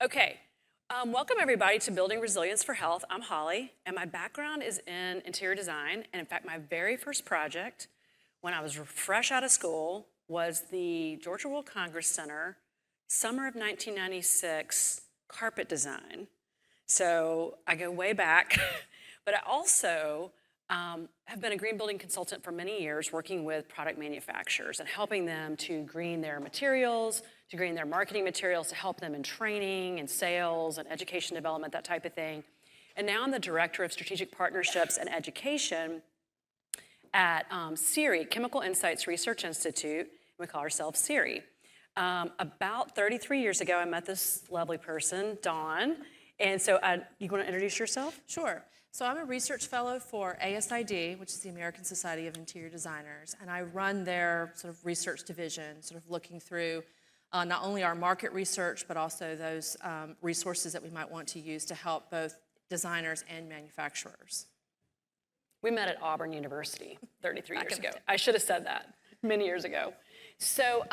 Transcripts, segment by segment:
Okay, welcome everybody to Building Resilience for Health. I'm Holly, and my background is in interior design. And in fact, my very first project when I was fresh out of school was the Georgia World Congress Center, summer of 1996, carpet design. So I go way back, but I also have been a green building consultant for many years, working with product manufacturers and helping them to green their materials, to green their marketing materials, to help them in training and sales and education development, that type of thing. And now I'm the Director of Strategic Partnerships and Education at CIRI, Chemical Insights Research Institute. We call ourselves CIRI. About 33 years ago, I met this lovely person, Dawn. And so you want to introduce yourself? Sure. So I'm a research fellow for ASID, which is the American Society of Interior Designers, and I run their sort of research division, sort of looking through not only our market research, but also those resources that we might want to use to help both designers and manufacturers. We met at Auburn University 33 years ago. I should have said that many years ago. So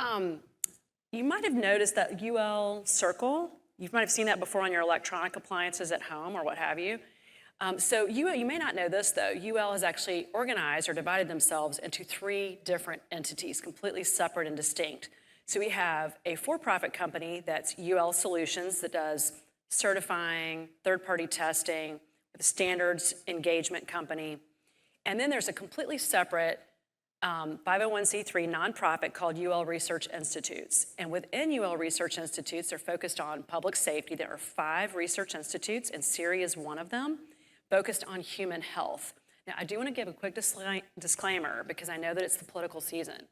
you might have noticed that UL circle. You might have seen that before on your electronic appliances at home or what have you. So you may not know this, though. UL has actually organized or divided themselves into 3 different entities, completely separate and distinct. So we have a for-profit company that's UL Solutions that does certifying, third-party testing, with a standards engagement company. And then there's a completely separate 501c3 nonprofit called UL Research Institutes. And within UL Research Institutes, they're focused on public safety. There are 5 research institutes, and CIRI is one of them, focused on human health. Now, I do want to give a quick disclaimer because I know that it's the political season.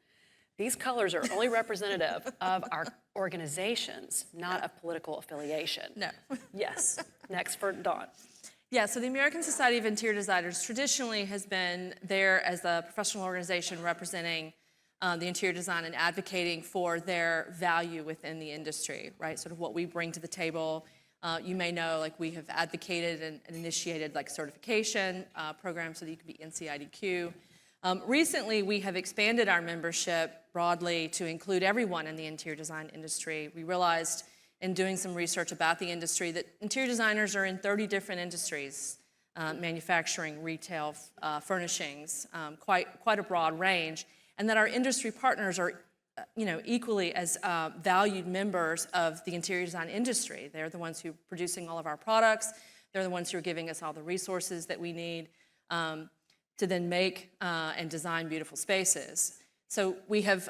These colors are only representative of our organizations, not of political affiliation. No. Yes. Next for Dawn. Yeah, so the American Society of Interior Designers traditionally has been there as a professional organization representing the interior design and advocating for their value within the industry, right? Sort of what we bring to the table. You may know, like, we have advocated and initiated like certification programs so that you can be NCIDQ. Recently, we have expanded our membership broadly to include everyone in the interior design industry. We realized in doing some research about the industry that interior designers are in 30 different industries, manufacturing, retail, furnishings, quite a broad range, and that our industry partners are equally as valued members of the interior design industry. They're the ones who are producing all of our products. They're the ones who are giving us all the resources that we need to then make and design beautiful spaces. So we have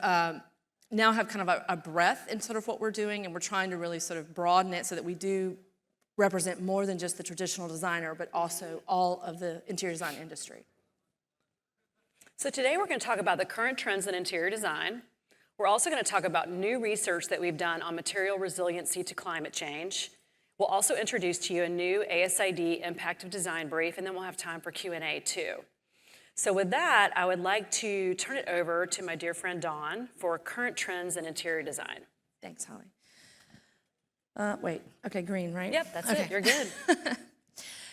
now have kind of a breadth in sort of what we're doing, and we're trying to really sort of broaden it so that we do represent more than just the traditional designer, but also all of the interior design industry. So today we're going to talk about the current trends in interior design. We're also going to talk about new research that we've done on material resiliency to climate change. We'll also introduce to you a new ASID Impact of Design brief, and then we'll have time for Q&A too. So with that, I would like to turn it over to my dear friend Dawn for current trends in interior design. Thanks, Holly. Wait, okay, green, right? Yep, that's it, you're good.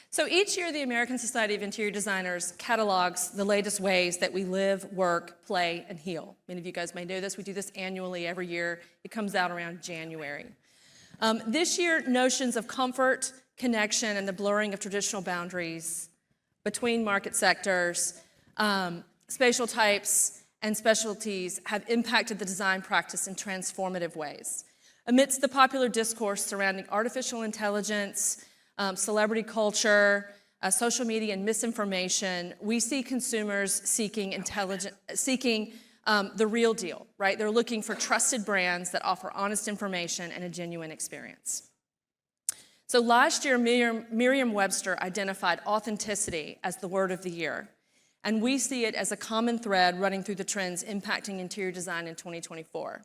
So each year, the American Society of Interior Designers catalogs the latest ways that we live, work, play, and heal. Many of you guys may know this. We do this annually every year. It comes out around January. This year, notions of comfort, connection, and the blurring of traditional boundaries between market sectors, spatial types, and specialties have impacted the design practice in transformative ways. Amidst the popular discourse surrounding artificial intelligence, celebrity culture, social media, and misinformation, we see consumers seeking the real deal, right? They're looking for trusted brands that offer honest information and a genuine experience. So last year, Merriam-Webster identified authenticity as the word of the year, and we see it as a common thread running through the trends impacting interior design in 2024.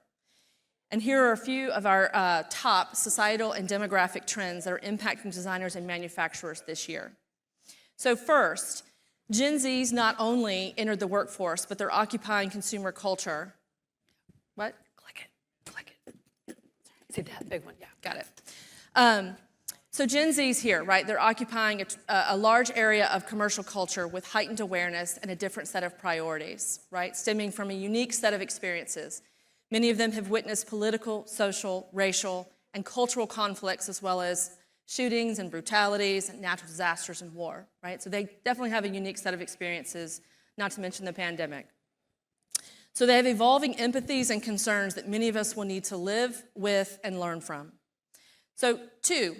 And here are a few of our top societal and demographic trends that are impacting designers and manufacturers this year. So first, Gen Zs not only entered the workforce, but they're occupying consumer culture. What? Click it. See that big one? Yeah, got it. So Gen Z's here, right? They're occupying a large area of commercial culture with heightened awareness and a different set of priorities, right? Stemming from a unique set of experiences. Many of them have witnessed political, social, racial, and cultural conflicts, as well as shootings and brutalities and natural disasters and war, right? So they definitely have a unique set of experiences, not to mention the pandemic. So they have evolving empathies and concerns that many of us will need to live with and learn from. So 2,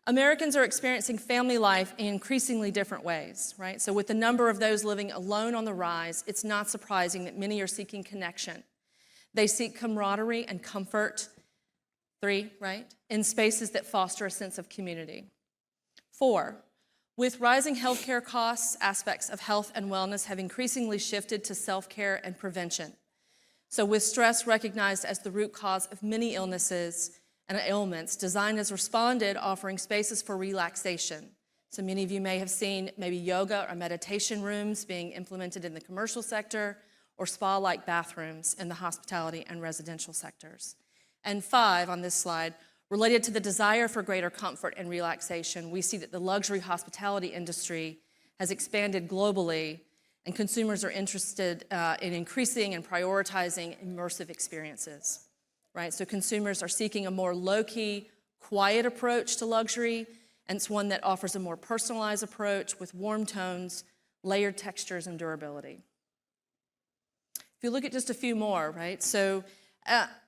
Americans are experiencing family life in increasingly different ways, right? So with the number of those living alone on the rise, it's not surprising that many are seeking connection. They seek camaraderie and comfort, 3, right, in spaces that foster a sense of community. 4, with rising healthcare costs, aspects of health and wellness have increasingly shifted to self-care and prevention. So with stress recognized as the root cause of many illnesses and ailments, design has responded, offering spaces for relaxation. So many of you may have seen maybe yoga or meditation rooms being implemented in the commercial sector, or spa-like bathrooms in the hospitality and residential sectors. And 5 on this slide, related to the desire for greater comfort and relaxation, we see that the luxury hospitality industry has expanded globally, and consumers are interested in increasing and prioritizing immersive experiences, right? So consumers are seeking a more low-key, quiet approach to luxury, and it's one that offers a more personalized approach with warm tones, layered textures, and durability. If you look at just a few more, right? So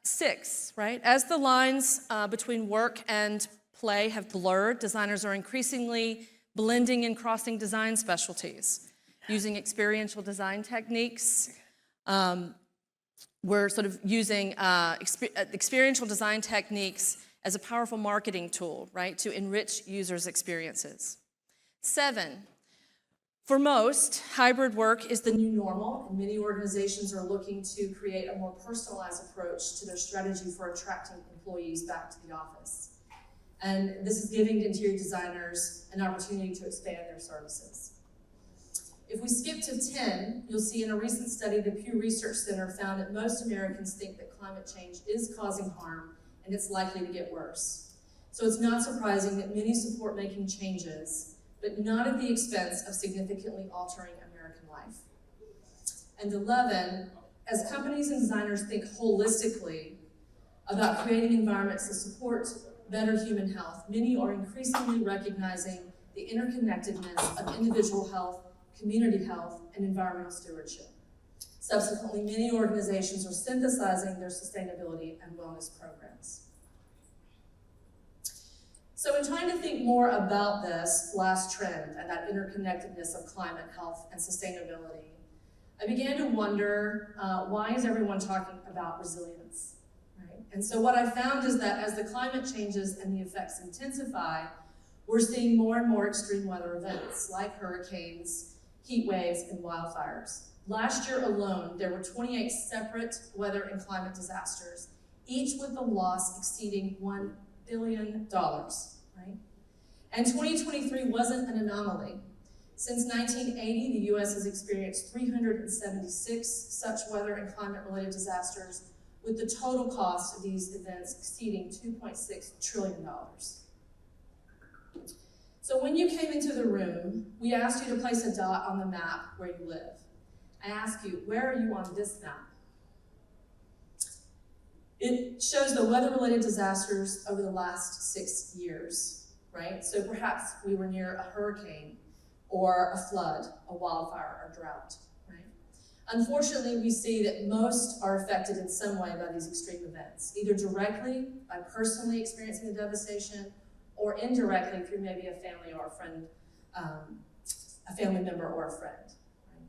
6, right? As the lines between work and play have blurred, designers are increasingly blending and crossing design specialties. Using experiential design techniques. We're sort of using experiential design techniques as a powerful marketing tool, right, to enrich users' experiences. 7, for most, hybrid work is the new normal, and many organizations are looking to create a more personalized approach to their strategy for attracting employees back to the office. And this is giving interior designers an opportunity to expand their services. If we skip to 10, you'll see in a recent study, the Pew Research Center found that most Americans think that climate change is causing harm and it's likely to get worse. So it's not surprising that many support making changes, but not at the expense of significantly altering American life. And 11, as companies and designers think holistically about creating environments that support better human health, many are increasingly recognizing the interconnectedness of individual health, community health, and environmental stewardship. Subsequently, many organizations are synthesizing their sustainability and wellness programs. So in trying to think more about this last trend and that interconnectedness of climate, health, and sustainability, I began to wonder, why is everyone talking about resilience, right? And so what I found is that as the climate changes and the effects intensify, we're seeing more and more extreme weather events like hurricanes, heat waves, and wildfires. Last year alone, there were 28 separate weather and climate disasters, each with a loss exceeding $1 billion, right? And 2023 wasn't an anomaly. Since 1980, the US has experienced 376 such weather and climate-related disasters, with the total cost of these events exceeding $2.6 trillion. So when you came into the room, we asked you to place a dot on the map where you live. I ask you, where are you on this map? It shows the weather-related disasters over the last 6 years, right? So perhaps we were near a hurricane or a flood, a wildfire, or drought, right? Unfortunately, we see that most are affected in some way by these extreme events, either directly by personally experiencing the devastation, or indirectly through maybe a family or a friend, a family member or a friend. Right?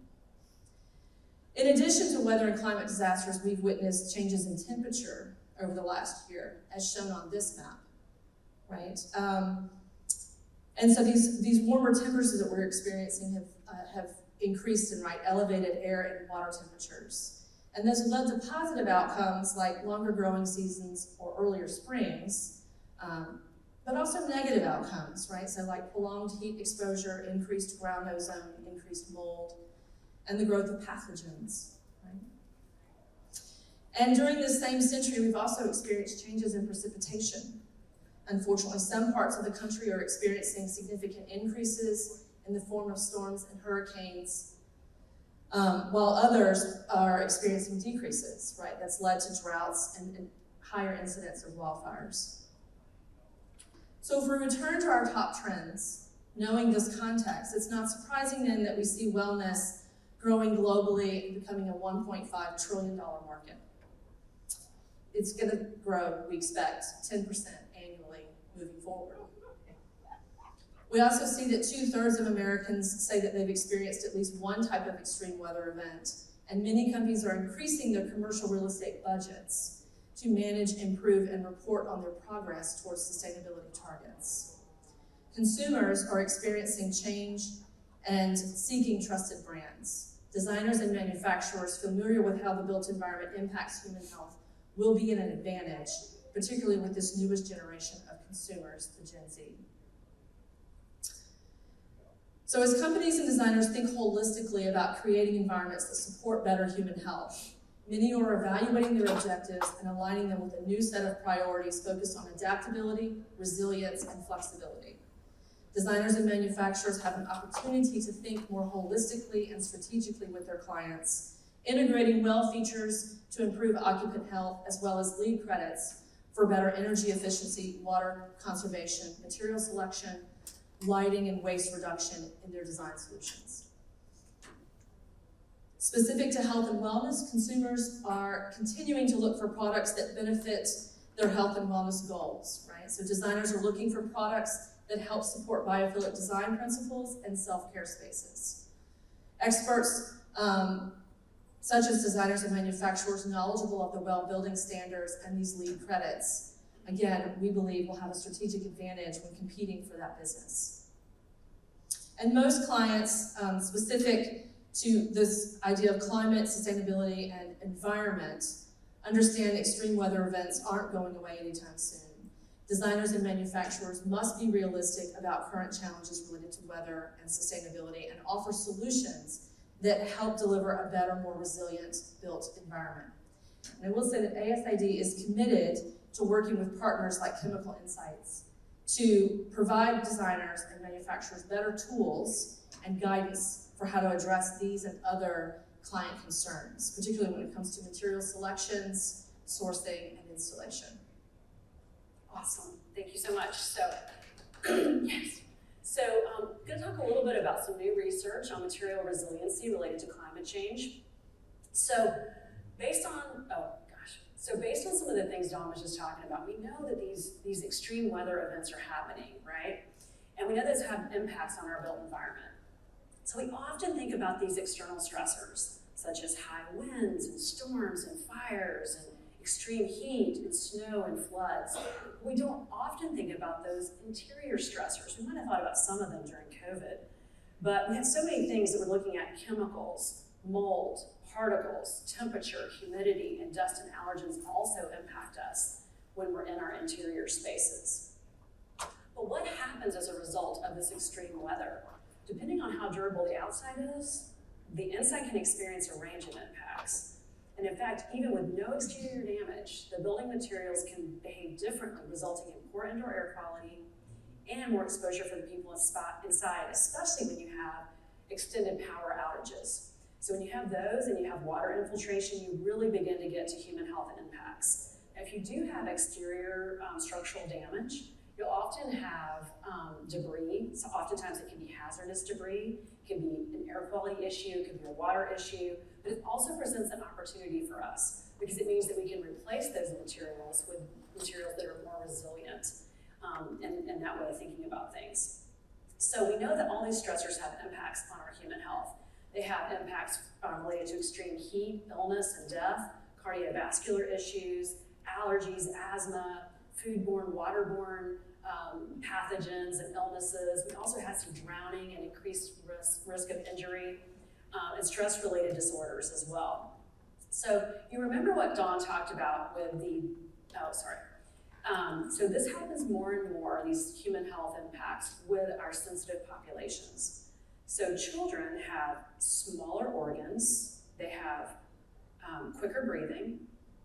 In addition to weather and climate disasters, we've witnessed changes in temperature over the last year, as shown on this map, right? And so these warmer temperatures that we're experiencing have increased in, right, elevated air and water temperatures. And those have led to positive outcomes like longer growing seasons or earlier springs, but also negative outcomes, right? So like prolonged heat exposure, increased ground ozone, increased mold, and the growth of pathogens, right? And during this same century, we've also experienced changes in precipitation. Unfortunately, some parts of the country are experiencing significant increases in the form of storms and hurricanes, while others are experiencing decreases, right? That's led to droughts and higher incidence of wildfires. So if we return to our top trends, knowing this context, it's not surprising then that we see wellness growing globally and becoming a $1.5 trillion market. It's going to grow, we expect, 10% annually moving forward. We also see that 2/3 of Americans say that they've experienced at least one type of extreme weather event, and many companies are increasing their commercial real estate budgets to manage, improve, and report on their progress towards sustainability targets. Consumers are experiencing change and seeking trusted brands. Designers and manufacturers familiar with how the built environment impacts human health will be in an advantage, particularly with this newest generation of consumers, the Gen Z. So as companies and designers think holistically about creating environments that support better human health, many are evaluating their objectives and aligning them with a new set of priorities focused on adaptability, resilience, and flexibility. Designers and manufacturers have an opportunity to think more holistically and strategically with their clients, integrating well features to improve occupant health, as well as LEED credits for better energy efficiency, water conservation, material selection, lighting, and waste reduction in their design solutions. Specific to health and wellness, consumers are continuing to look for products that benefit their health and wellness goals, right? So designers are looking for products that help support biophilic design principles and self-care spaces. Experts, such as designers and manufacturers knowledgeable of the WELL building standards and these LEED credits, again, we believe will have a strategic advantage when competing for that business. And most clients, specific to this idea of climate, sustainability, and environment, understand extreme weather events aren't going away anytime soon. Designers and manufacturers must be realistic about current challenges related to weather and sustainability and offer solutions that help deliver a better, more resilient built environment. And I will say that ASID is committed to working with partners like Chemical Insights to provide designers and manufacturers better tools and guidance for how to address these and other client concerns, particularly when it comes to material selections, sourcing, and installation. Awesome, thank you so much. So, yes. So I'm going to talk a little bit about some new research on material resiliency related to climate change. So based on some of the things Dawn was just talking about, we know that these extreme weather events are happening, right? And we know those have impacts on our built environment. So we often think about these external stressors, such as high winds and storms and fires and extreme heat and snow and floods. We don't often think about those interior stressors. We might have thought about some of them during COVID, but we have so many things that we're looking at: chemicals, mold, particles, temperature, humidity, and dust and allergens also impact us when we're in our interior spaces. But what happens as a result of this extreme weather? Depending on how durable the outside is, the inside can experience a range of impacts. And in fact, even with no exterior damage, the building materials can behave differently, resulting in poor indoor air quality and more exposure for the people inside, especially when you have extended power outages. So when you have those and you have water infiltration, you really begin to get to human health impacts. Now, if you do have exterior structural damage, you'll often have debris. So oftentimes it can be hazardous debris, it can be an air quality issue, it can be a water issue, but it also presents an opportunity for us because it means that we can replace those materials with materials that are more resilient in that way of thinking about things. So we know that all these stressors have impacts on our human health. They have impacts related to extreme heat, illness, and death, cardiovascular issues, allergies, asthma, foodborne, waterborne pathogens and illnesses. We also have some drowning and increased risk of injury and stress-related disorders as well. So you remember what Dawn talked about with so this happens more and more, these human health impacts, with our sensitive populations. So children have smaller organs, they have quicker breathing,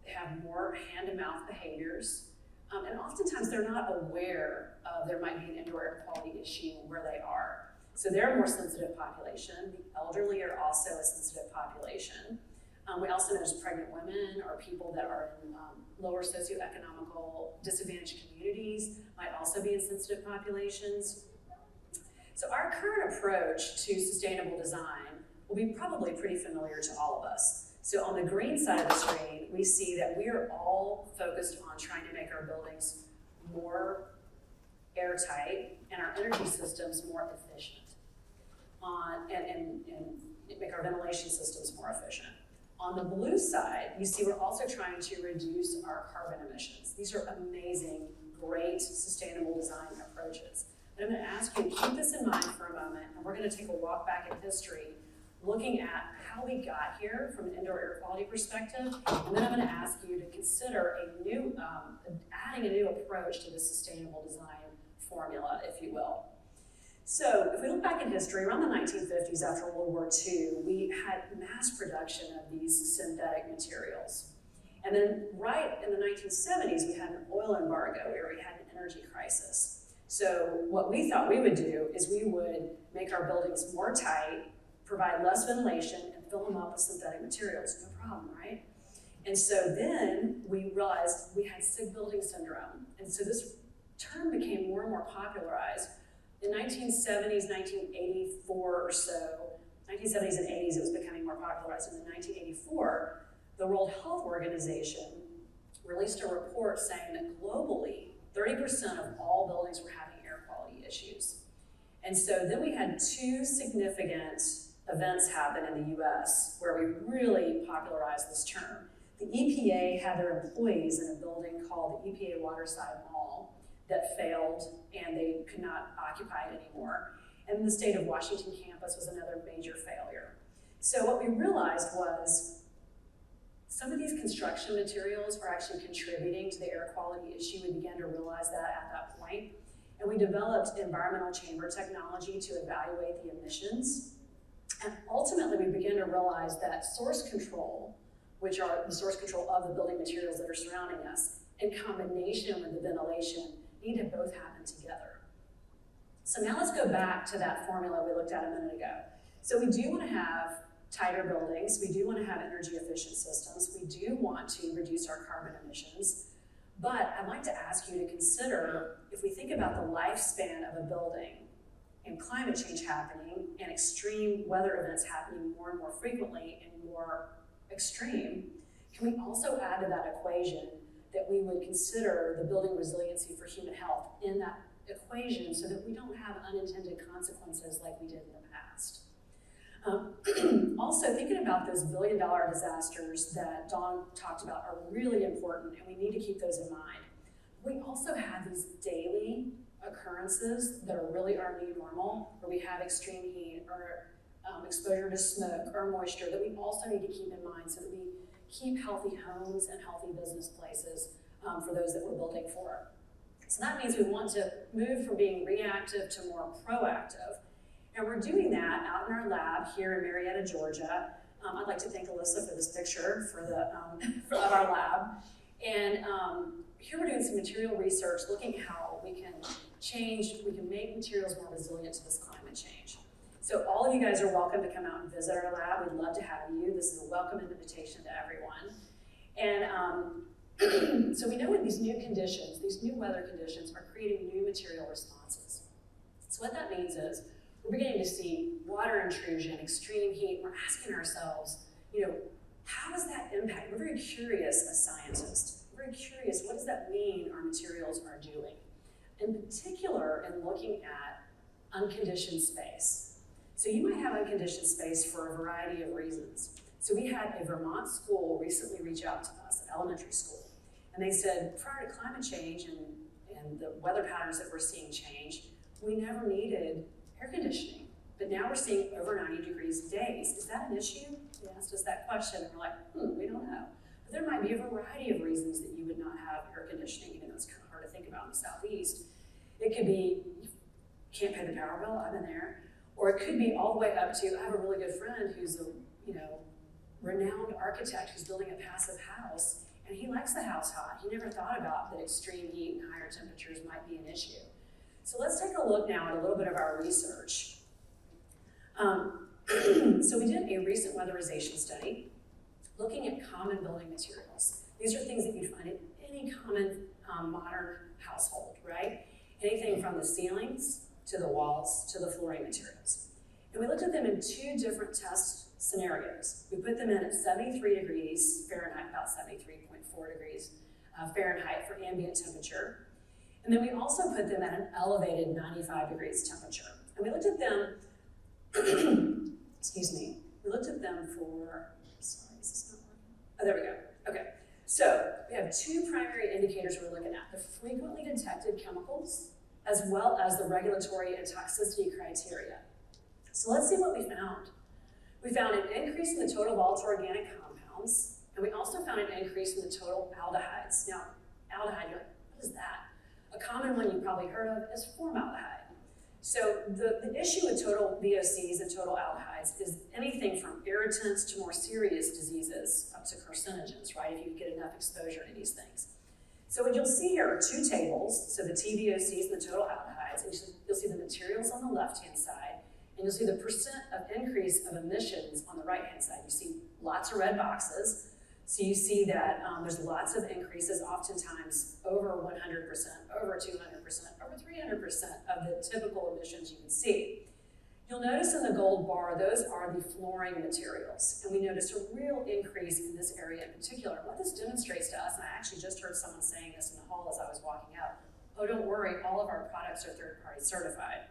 they have more hand-to-mouth behaviors, and oftentimes they're not aware of there might be an indoor air quality issue where they are. So they're a more sensitive population. The elderly are also a sensitive population. We also notice pregnant women or people that are in lower socioeconomical disadvantaged communities might also be in sensitive populations. So our current approach to sustainable design will be probably pretty familiar to all of us. So on the green side of the screen, we see that we are all focused on trying to make our buildings more airtight and our energy systems more efficient, and make our ventilation systems more efficient. On the blue side, you see we're also trying to reduce our carbon emissions. These are amazing, great, sustainable design approaches. But I'm going to ask you to keep this in mind for a moment, and we're going to take a walk back in history, looking at how we got here from an indoor air quality perspective, and then I'm going to ask you to consider adding a new approach to the sustainable design formula, if you will. So if we look back in history, around the 1950s after World War II, we had mass production of these synthetic materials. And then right in the 1970s, we had an oil embargo where we had an energy crisis. So what we thought we would do is we would make our buildings more tight, provide less ventilation, and fill them up with synthetic materials. No problem, right? And so then we realized we had SIG building syndrome. And so this term became more and more popularized. In 1970s, 1984 or so, 1970s and 80s, it was becoming more popularized. In 1984, the World Health Organization released a report saying that globally, 30% of all buildings were having air quality issues. And so then we had two significant events happen in the US where we really popularized this term. The EPA had their employees in a building called the EPA Waterside Mall that failed and they could not occupy it anymore. And the state of Washington campus was another major failure. So what we realized was some of these construction materials are actually contributing to the air quality issue. We began to realize that at that point. And we developed environmental chamber technology to evaluate the emissions. And ultimately, we began to realize that source control, which are the source control of the building materials that are surrounding us, in combination with the ventilation, need to both happen together. So now let's go back to that formula we looked at a minute ago. So we do want to have tighter buildings, we do want to have energy efficient systems, we do want to reduce our carbon emissions, but I'd like to ask you to consider, if we think about the lifespan of a building and climate change happening and extreme weather events happening more and more frequently and more extreme, can we also add to that equation that we would consider the building resiliency for human health in that equation so that we don't have unintended consequences like we did in the past. Also, thinking about those billion-dollar disasters that Dawn talked about are really important, and we need to keep those in mind. We also have these daily occurrences that are really our new normal, where we have extreme heat or exposure to smoke or moisture that we also need to keep in mind so that we keep healthy homes and healthy business places for those that we're building for. So that means we want to move from being reactive to more proactive. And we're doing that out in our lab here in Marietta, Georgia. I'd like to thank Alyssa for this picture of our lab. And here we're doing some material research, looking how we can make materials more resilient to this climate change. So all of you guys are welcome to come out and visit our lab. We'd love to have you. This is a welcome invitation to everyone. And so we know in these new conditions, these new weather conditions are creating new material responses. So what that means is we're beginning to see water intrusion, extreme heat. We're asking ourselves, how does that impact? We're very curious as scientists. We're very curious, what does that mean our materials are doing? In particular, in looking at unconditioned space. So you might have unconditioned space for a variety of reasons. So we had a Vermont school recently reach out to us, an elementary school, and they said, prior to climate change and the weather patterns that we're seeing change, we never needed air conditioning, but now we're seeing over 90 degrees days. Is that an issue? They asked us that question, and we're like, we don't know. But there might be a variety of reasons that you would not have air conditioning, even though it's kind of hard to think about in the Southeast. It could be, you can't pay the power bill, I've been there. Or it could be all the way up to, I have a really good friend who's a renowned architect who's building a passive house, and he likes the house hot. He never thought about that extreme heat and higher temperatures might be an issue. So let's take a look now at a little bit of our research. So we did a recent weatherization study looking at common building materials. These are things that you'd find in any common modern household, right? Anything from the ceilings to the walls to the flooring materials. And we looked at them in 2 different test scenarios. We put them in at 73 degrees Fahrenheit, about 73.4 degrees Fahrenheit for ambient temperature. And then we also put them at an elevated 95 degrees temperature. And we looked at them, excuse me, we looked at them for, sorry, is this not working? Oh, there we go, okay. So we have 2 primary indicators we're looking at, the frequently detected chemicals, as well as the regulatory and toxicity criteria. So let's see what we found. We found an increase in the total volatile organic compounds, and we also found an increase in the total aldehydes. Now, aldehyde, you're like, what is that? A common one you probably heard of is formaldehyde. So the issue with total VOCs and total aldehydes is anything from irritants to more serious diseases up to carcinogens, right, if you get enough exposure to these things. So what you'll see here are 2 tables, so the TVOCs and the total aldehydes, and you'll see the materials on the left-hand side, and you'll see the percent of increase of emissions on the right-hand side. You see lots of red boxes, so you see that there's lots of increases, oftentimes over 100%, over 200%, over 300% of the typical emissions you would see. You'll notice in the gold bar, those are the flooring materials, and we noticed a real increase in this area in particular. What this demonstrates to us, and I actually just heard someone saying this in the hall as I was walking out, oh, don't worry, all of our products are third-party certified.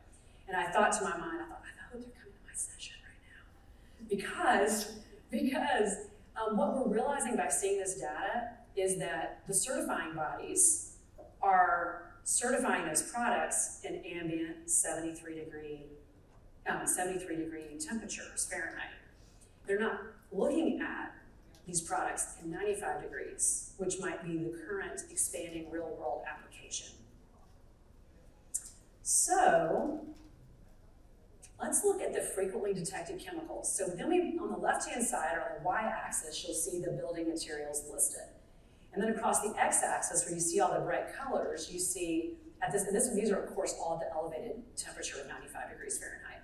And I thought to my mind, I hope they're coming to my session right now. Because what we're realizing by seeing this data is that the certifying bodies are certifying those products in ambient 73 degree temperatures Fahrenheit. They're not looking at these products in 95 degrees, which might be the current expanding real world application. So let's look at the frequently detected chemicals. So then on the left-hand side, or on the y-axis, you'll see the building materials listed. And then across the x-axis, where you see all the bright colors, you see, these are of course all at the elevated temperature of 95 degrees Fahrenheit.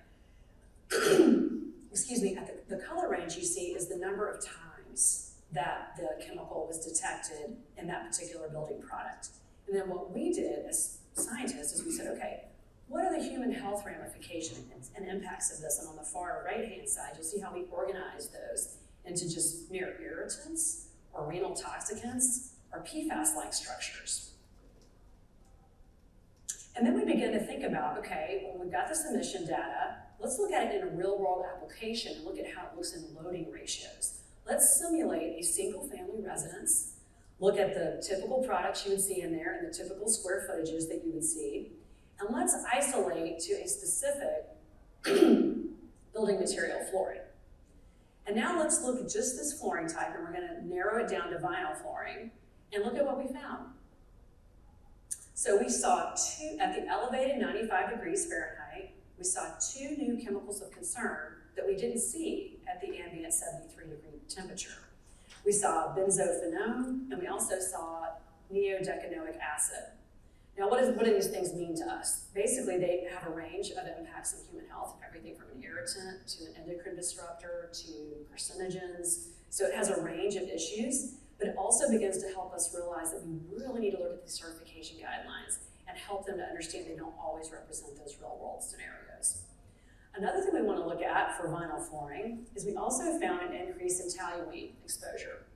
Excuse me, at the color range you see is the number of times that the chemical was detected in that particular building product. And then what we did as scientists is we said, okay, what are the human health ramifications and impacts of this? And on the far right-hand side, you'll see how we organize those into just mere irritants, or renal toxicants, or PFAS-like structures. And then we begin to think about, okay, well, we've got this emission data, let's look at it in a real-world application and look at how it looks in loading ratios. Let's simulate a single-family residence, look at the typical products you would see in there and the typical square footages that you would see, and let's isolate to a specific building material, flooring. And now let's look at just this flooring type, and we're gonna narrow it down to vinyl flooring, and look at what we found. So we saw at the elevated 95 degrees Fahrenheit, we saw 2 new chemicals of concern that we didn't see at the ambient 73 degree temperature. We saw benzophenone, and we also saw neodecanoic acid. Now, what do these things mean to us? Basically, they have a range of impacts on human health, everything from an irritant to an endocrine disruptor to carcinogens. So it has a range of issues, but it also begins to help us realize that we really need to look at these certification guidelines and help them to understand they don't always represent those real-world scenarios. Another thing we want to look at for vinyl flooring is we also found an increase in toluene exposure.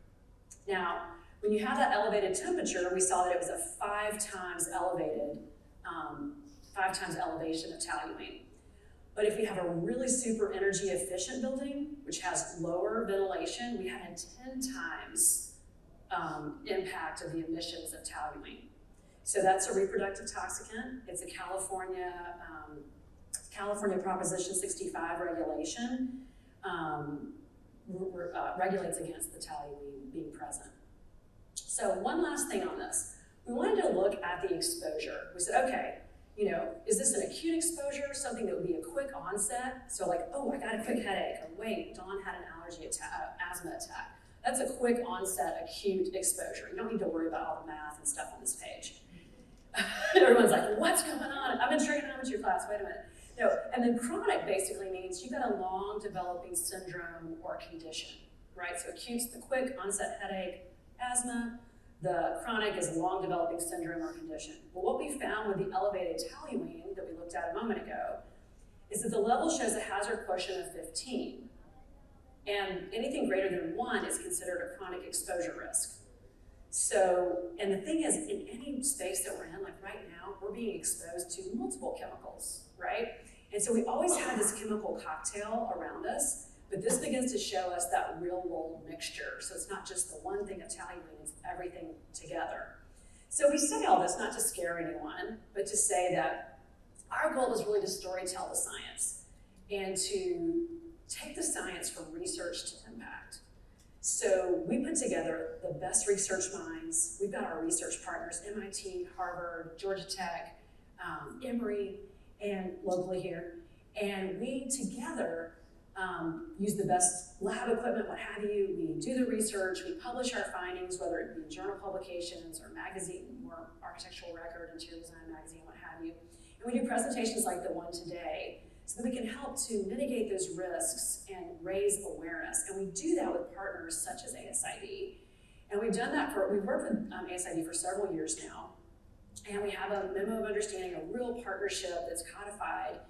Now, when you have that elevated temperature, we saw that it was a 5 times elevation of toluene. But if we have a really super energy efficient building, which has lower ventilation, we had a 10 times impact of the emissions of toluene. So that's a reproductive toxicant. It's a California Proposition 65 regulation, regulates against the toluene being present. So one last thing on this. We wanted to look at the exposure. We said, okay, is this an acute exposure, something that would be a quick onset? So like, oh, I got a quick headache, or wait, Dawn had an asthma attack. That's a quick onset, acute exposure. You don't need to worry about all the math and stuff on this page. Everyone's like, what's going on? I'm in trigonometry class, wait a minute. No, and then chronic basically means you've got a long developing syndrome or condition. right? So acute's the quick onset headache, asthma. The chronic is a long developing syndrome or condition. But what we found with the elevated toluene that we looked at a moment ago is that the level shows a hazard quotient of 15. And anything greater than 1 is considered a chronic exposure risk. So, and the thing is, in any space that we're in, like right now, we're being exposed to multiple chemicals, right? And so we always have this chemical cocktail around us, but this begins to show us that real world mixture. So it's not just the one thing of toluene, it's everything together. So we say all this not to scare anyone, but to say that our goal is really to storytell the science and to take the science from research to impact. So we put together the best research minds. We've got our research partners, MIT, Harvard, Georgia Tech, Emory, and locally here. And we together use the best lab equipment, what have you. We do the research, we publish our findings, whether it be in journal publications or magazine, or architectural record, interior design magazine, what have you. And we do presentations like the one today, so that we can help to mitigate those risks and raise awareness. And we do that with partners such as ASID. And we've done that we've worked with ASID for several years now. And we have a memo of understanding, a real partnership that's codified.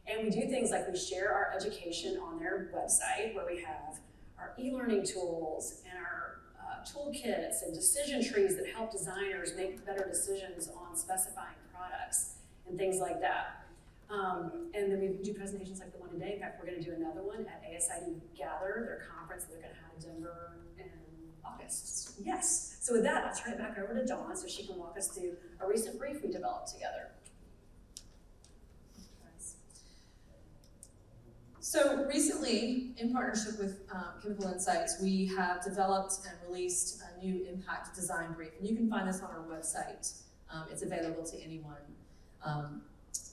And we do things like we share our education on their website, where we have our e-learning tools and our toolkits and decision trees that help designers make better decisions on specifying products and things like that. And then we do presentations like the one today. In fact, we're going to do another one at ASID Gather, their conference that they're going to have in Denver in August. Yes. So with that, I'll turn it back over to Dawn so she can walk us through a recent brief we developed together. So recently, in partnership with Chemical Insights, we have developed and released a new impact design brief. And you can find this on our website. It's available to anyone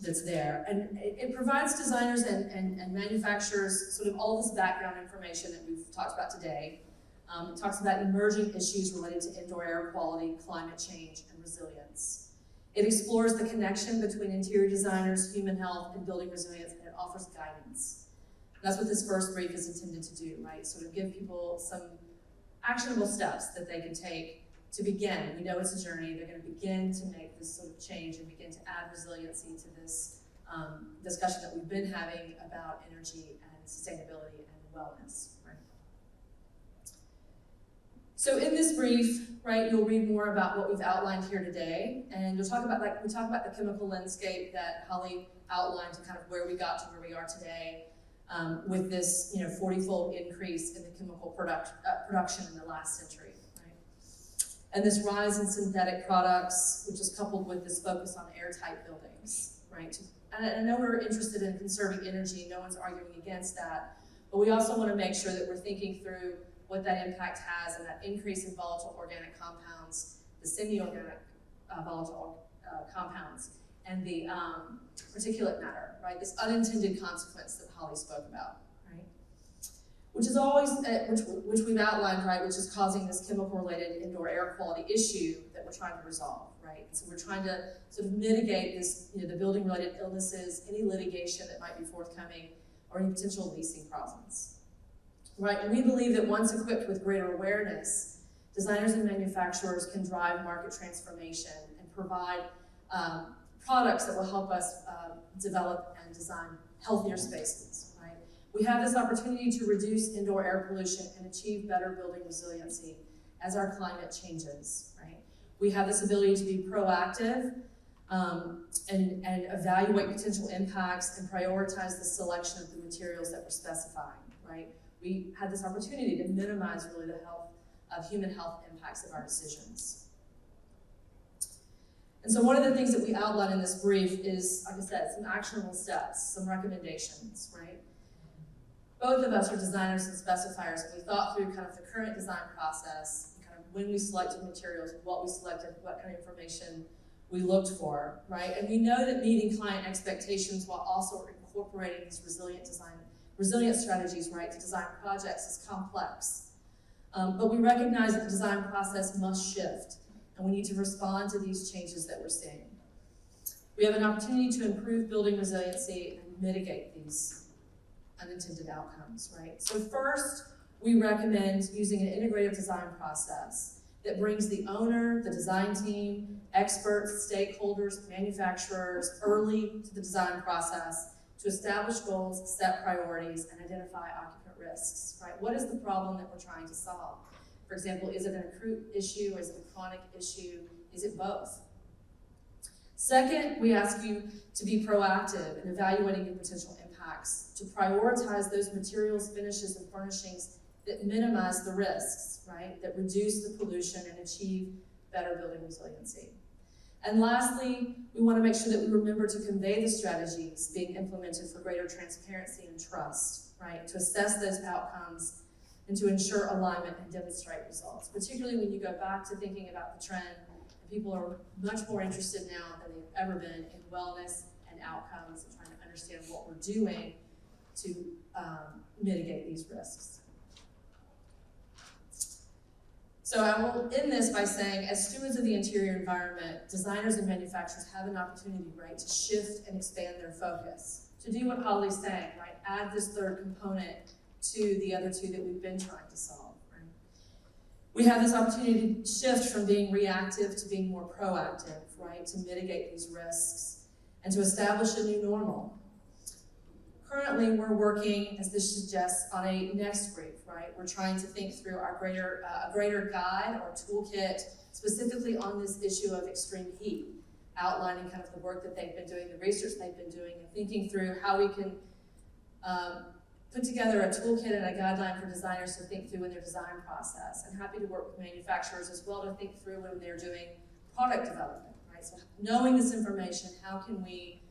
that's there. And it provides designers and manufacturers sort of all this background information that we've talked about today. It talks about emerging issues related to indoor air quality, climate change, and resilience. It explores the connection between interior designers, human health, and building resilience, and it offers guidance. That's what this first brief is intended to do, right? Sort of give people some actionable steps that they can take to begin. We know it's a journey. They're going to begin to make this sort of change and begin to add resiliency to this discussion that we've been having about energy and sustainability and wellness, right? So in this brief, right, you'll read more about what we've outlined here today, and you'll talk about, we talk about the chemical landscape that Holly outlined to kind of where we got to where we are today. With this, 40-fold increase in the chemical production in the last century, right? And this rise in synthetic products, which is coupled with this focus on airtight buildings, right? And I know we're interested in conserving energy, no one's arguing against that, but we also want to make sure that we're thinking through what that impact has and that increase in volatile organic compounds, the semi-organic volatile compounds, and the particulate matter, right? This unintended consequence that Holly spoke about, right? Which is always, which we've outlined, right? Which is causing this chemical-related indoor air quality issue that we're trying to resolve, right? So we're trying to sort of mitigate this, the building-related illnesses, any litigation that might be forthcoming, or any potential leasing problems, right? And we believe that once equipped with greater awareness, designers and manufacturers can drive market transformation and provide products that will help us develop and design healthier spaces, right? We have this opportunity to reduce indoor air pollution and achieve better building resiliency as our climate changes, right? We have this ability to be proactive and evaluate potential impacts and prioritize the selection of the materials that we're specifying, right? We had this opportunity to minimize really the human health impacts of our decisions. And so one of the things that we outline in this brief is, like I said, some actionable steps, some recommendations, right? Both of us are designers and specifiers, and we thought through kind of the current design process, kind of when we selected materials, what we selected, what kind of information we looked for, right? And we know that meeting client expectations while also incorporating these resilient strategies, right, to design projects is complex. But we recognize that the design process must shift, and we need to respond to these changes that we're seeing. We have an opportunity to improve building resiliency and mitigate these unintended outcomes, right? So first, we recommend using an integrative design process that brings the owner, the design team, experts, stakeholders, manufacturers early to the design process to establish goals, set priorities, and identify occupant risks, right? What is the problem that we're trying to solve? For example, is it an acute issue? Is it a chronic issue? Is it both? Second, we ask you to be proactive in evaluating your potential impacts, to prioritize those materials, finishes, and furnishings that minimize the risks, right? That reduce the pollution and achieve better building resiliency. And lastly, we want to make sure that we remember to convey the strategies being implemented for greater transparency and trust, right? To assess those outcomes and to ensure alignment and demonstrate results, particularly when you go back to thinking about the trend. People are much more interested now than they've ever been in wellness and outcomes and trying to understand what we're doing to mitigate these risks. So I will end this by saying, as stewards of the interior environment, designers and manufacturers have an opportunity, right, to shift and expand their focus, to do what Holly's saying, right, add this third component to the other two that we've been trying to solve. We have this opportunity to shift from being reactive to being more proactive, right, to mitigate these risks and to establish a new normal. Currently, we're working, as this suggests, on a next brief, right? We're trying to think through our a greater guide or toolkit specifically on this issue of extreme heat, outlining kind of the work that they've been doing, the research they've been doing, and thinking through how we can put together a toolkit and a guideline for designers to think through in their design process. I'm happy to work with manufacturers as well to think through when they're doing product development, right? So knowing this information, how can we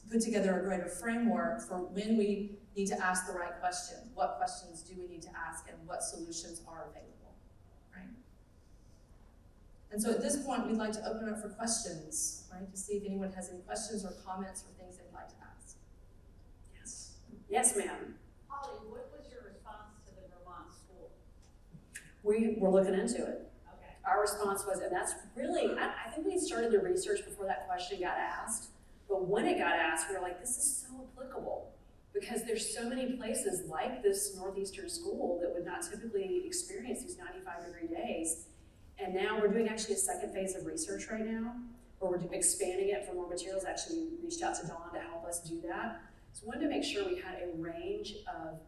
put together a greater framework for when we need to ask the right questions? What questions do we need to ask and what solutions are available, right? And so at this point, we'd like to open up for questions, right? To see if anyone has any questions or comments or things they'd like to ask. Yes, ma'am. Holly, what was your response to the Vermont school? We were looking into it. Okay. Our response was, and that's really, I think we started the research before that question got asked, but when it got asked, we were like, this is so applicable because there's so many places like this Northeastern school that would not typically experience these 95-degree days. And now we're doing actually a second phase of research right now, where we're expanding it for more materials. Actually, we reached out to Dawn to help us do that. So we wanted to make sure we had a range of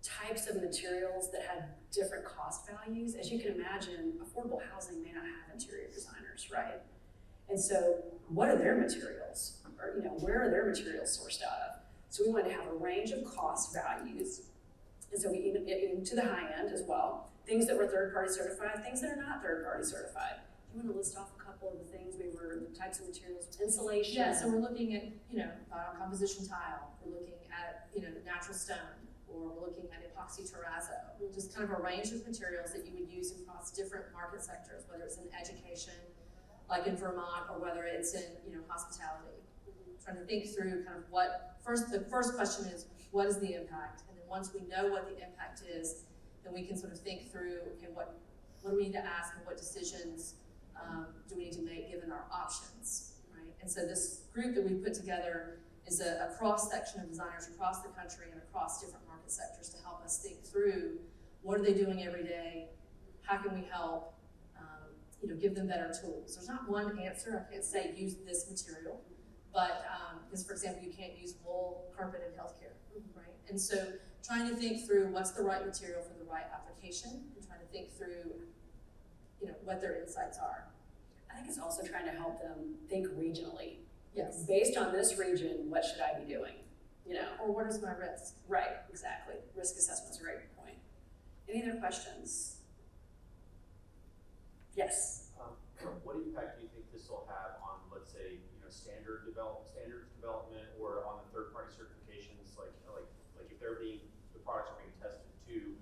types of materials that had different cost values. As you can imagine, affordable housing may not have interior designers, right? And so what are their materials? Or, where are their materials sourced out of? So we wanted to have a range of cost values. And so we even to the high end as well. Things that were third-party certified, things that are not third-party certified. You want to list off a couple of the things the types of materials, insulation. Yeah, so we're looking at, composition tile. We're looking at, natural stone, or we're looking at epoxy terrazzo. Just kind of a range of materials that you would use across different market sectors, whether it's in education, like in Vermont, or whether it's in, hospitality. Trying to think through kind of the first question is, what is the impact? And then once we know what the impact is, then we can sort of think through, okay, what do we need to ask and what decisions do we need to make given our options, right? And so this group that we put together is a cross-section of designers across the country and across different market sectors to help us think through what are they doing every day, how can we help, give them better tools. There's not one answer. I can't say use this material, but because, for example, you can't use wool carpet in healthcare, right? And so trying to think through what's the right material for the right application and trying to think through what their insights are. I think it's also trying to help them think regionally. Yes. Based on this region, what should I be doing? Or what is my risk? Right, exactly. Risk assessment is a great point. Any other questions? Yes. What impact do you think this will have on, let's say, standards development, or on the third-party certifications, like if the products are being tested to,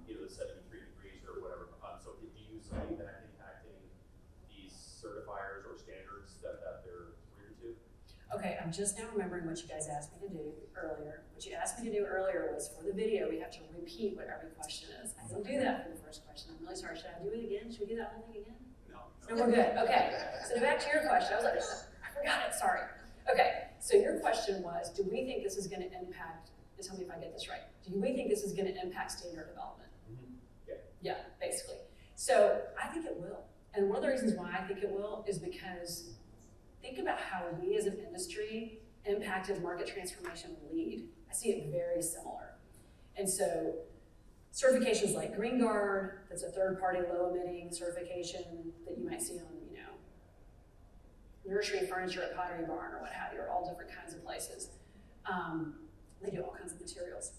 the 73 degrees or whatever. So do you see that impacting these certifiers or standards that they're agreed to? Okay, I'm just now remembering what you guys asked me to do earlier. What you asked me to do earlier was, for the video, we have to repeat what every question is. I didn't do that for the first question. I'm really sorry. Should I do it again? Should we do that whole thing again? No, we're good. Okay. So back to your question. I was like, I forgot it. Sorry. Okay. So your question was, do we think this is going to impact and tell me if I get this right. Do we think this is gonna impact standard development? Yeah. Yeah, basically. So I think it will. And one of the reasons why I think it will is because think about how we as an industry impacted market transformation LEED. I see it very similar. And so certifications like Green Guard, that's a third-party low-emitting certification that you might see on, you know, nursery furniture at Pottery Barn or what have you, or all different kinds of places. They do all kinds of materials.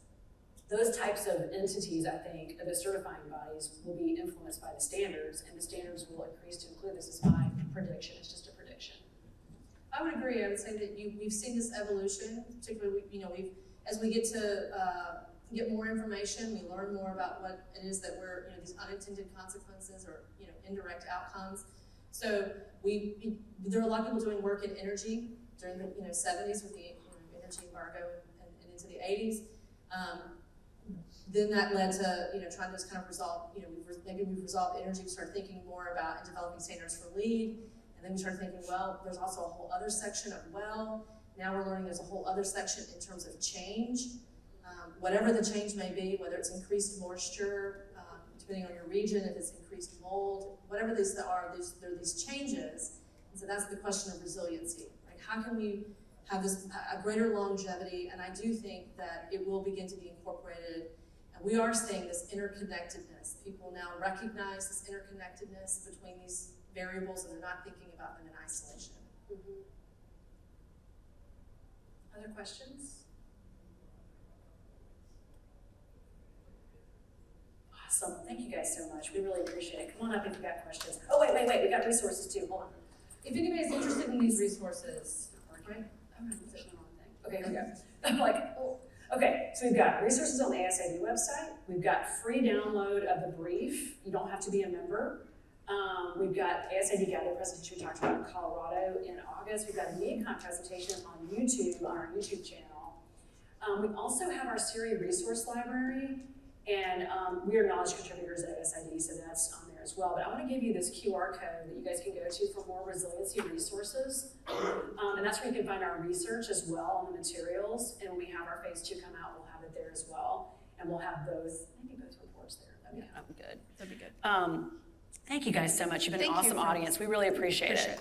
Those types of entities, I think, the certifying bodies will be influenced by the standards, and the standards will increase to include this. Is my prediction. It's just a prediction. I would agree. I would say that we've seen this evolution, particularly, as we get to get more information, we learn more about what it is that we're, these unintended consequences or, indirect outcomes. So there were a lot of people doing work in energy during the, 70s with the energy embargo and into the 80s. Then that led to, trying to just kind of resolve, maybe we've resolved energy, we started thinking more about and developing standards for LEED. And then we started thinking, well, there's also a whole other section of well. Now we're learning there's a whole other section in terms of change. Whatever the change may be, whether it's increased moisture, depending on your region, if it's increased mold, whatever these are, there are these changes. And so that's the question of resiliency, right? How can we have a greater longevity? And I do think that it will begin to be incorporated. And we are seeing this interconnectedness. People now recognize this interconnectedness between these variables, and they're not thinking about them in isolation. Mm-hmm. Other questions? Awesome. Thank you guys so much. We really appreciate it. Come on up if you've got questions. Oh, wait. We got resources too. Hold on. If anybody's interested in these resources, right? Okay, here we go. I'm like, oh. Okay, so we've got resources on the ASID website. We've got free download of the brief. You don't have to be a member. We've got ASID Gather presentation we talked about in Colorado in August. We've got a NeedCon presentation on YouTube, on our YouTube channel. We also have our Siri resource library, and we are knowledge contributors at ASID, so that's on there as well. But I want to give you this QR code that you guys can go to for more resiliency resources. And that's where you can find our research as well on the materials. And when we have our phase 2 come out, we'll have it there as well. And we'll have both, maybe both reports there. That'd be good. That'd be good. Thank you guys so much. You've been an Thank you awesome for- audience. We really appreciate it.